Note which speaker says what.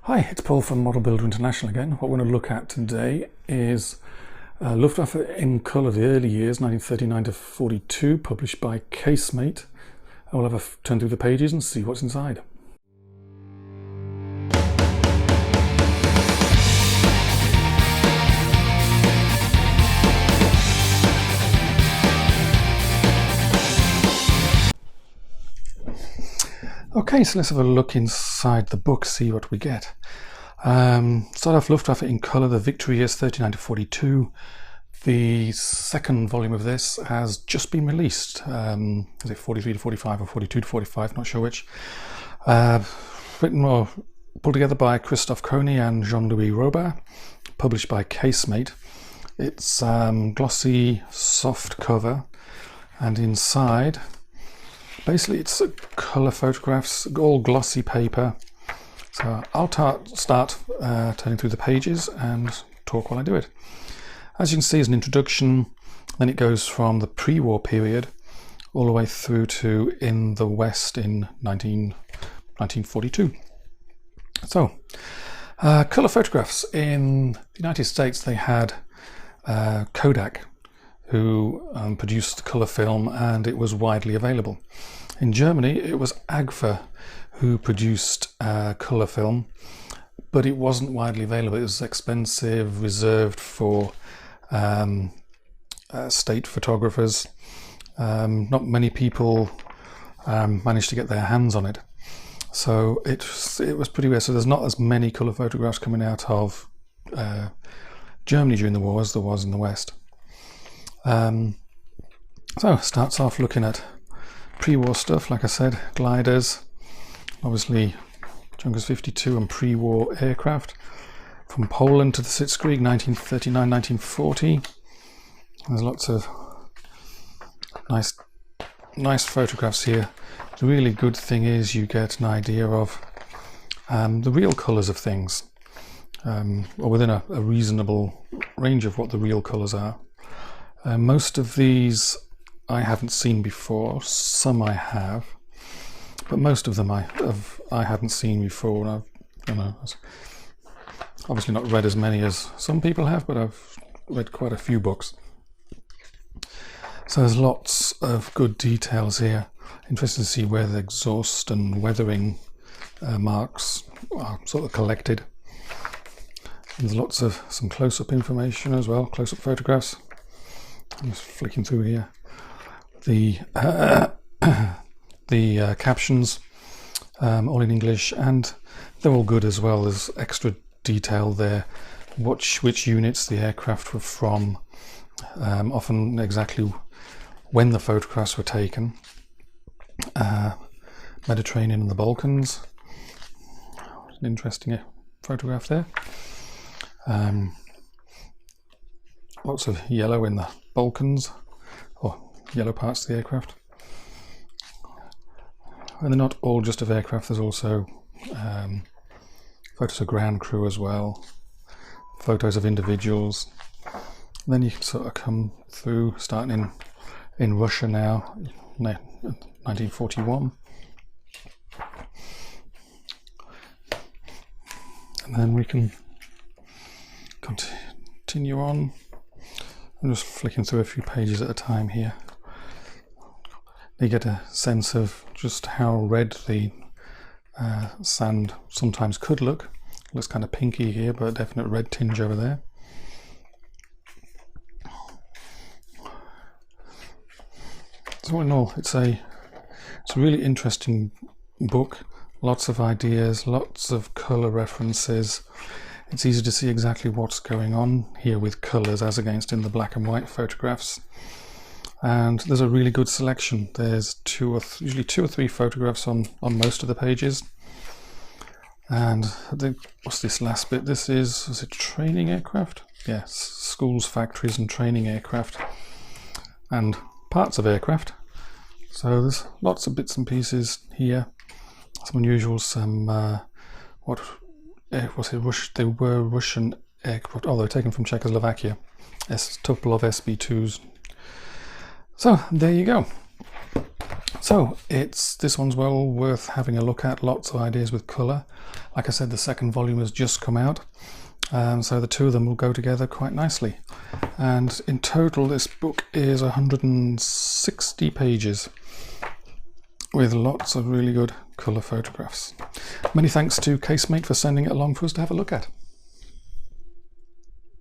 Speaker 1: Hi, it's Paul from Model Builder International again. What we're going to look at today is Luftwaffe in colour, the early years, 1939 to 42, published by Casemate. I will have a turn through the pages and see what's inside. Okay, so let's have a look inside the book, see what we get. Start off Luftwaffe in colour, the victory years 39 to 42. The second volume of this has just been released. Is it 43 to 45 or 42 to 45? Not sure which. Written or pulled together by Christophe Coney and Jean-Louis Robert, published by Casemate. It's glossy, soft cover, and inside, basically it's colour photographs, all glossy paper. So I'll start turning through the pages and talk while I do it. As you can see, as an introduction, then it goes from the pre-war period all the way through to in the West in 1942. So, colour photographs. In the United States, they had Kodak, who produced colour film, and it was widely available. In Germany, it was Agfa who produced colour film, but it wasn't widely available. It was expensive, reserved for state photographers. Not many people managed to get their hands on it, so it was pretty rare. So there's not as many colour photographs coming out of Germany during the war as there was in the West. So starts off looking at pre-war stuff, like I said, gliders, obviously Junkers 52 and pre-war aircraft. From Poland to the Sitzkrieg, 1939-1940. There's lots of nice photographs here. The really good thing is you get an idea of the real colours of things, or within a reasonable range of what the real colours are. Most of these I haven't seen before, some I have, but most of them I hadn't seen before, and I've obviously not read as many as some people have, but I've read quite a few books. So there's lots of good details here. Interesting to see where the exhaust and weathering marks are sort of collected. And there's lots of some close-up information as well, close-up photographs. I'm just flicking through here. The captions, all in English, and they're all good as well. There's extra detail there, which units the aircraft were from, often exactly when the photographs were taken. Mediterranean and the Balkans, an interesting photograph there. Lots of yellow in the Balkans, or yellow parts of the aircraft. And they're not all just of aircraft, there's also photos of ground crew as well, photos of individuals. And then you can sort of come through, starting in Russia now, 1941. And then we can continue on. I'm just flicking through a few pages at a time here. You get a sense of just how red the sand sometimes could look. It looks kind of pinky here, but a definite red tinge over there. So in all, it's a really interesting book. Lots of ideas, lots of colour references. It's easy to see exactly what's going on here with colours as against in the black and white photographs. And there's a really good selection. There's usually two or three photographs on most of the pages. And what's this last bit? This is it training aircraft? Yes, schools, factories and training aircraft. And parts of aircraft. So there's lots of bits and pieces here. Some unusual, some, what was it? They were Russian aircraft. Oh, they were taken from Czechoslovakia. A couple of SB2s. So there you go. So this one's well worth having a look at. Lots of ideas with colour. Like I said, the second volume has just come out, so the two of them will go together quite nicely. And in total, this book is 160 pages with lots of really good colour photographs. Many thanks to Casemate for sending it along for us to have a look at.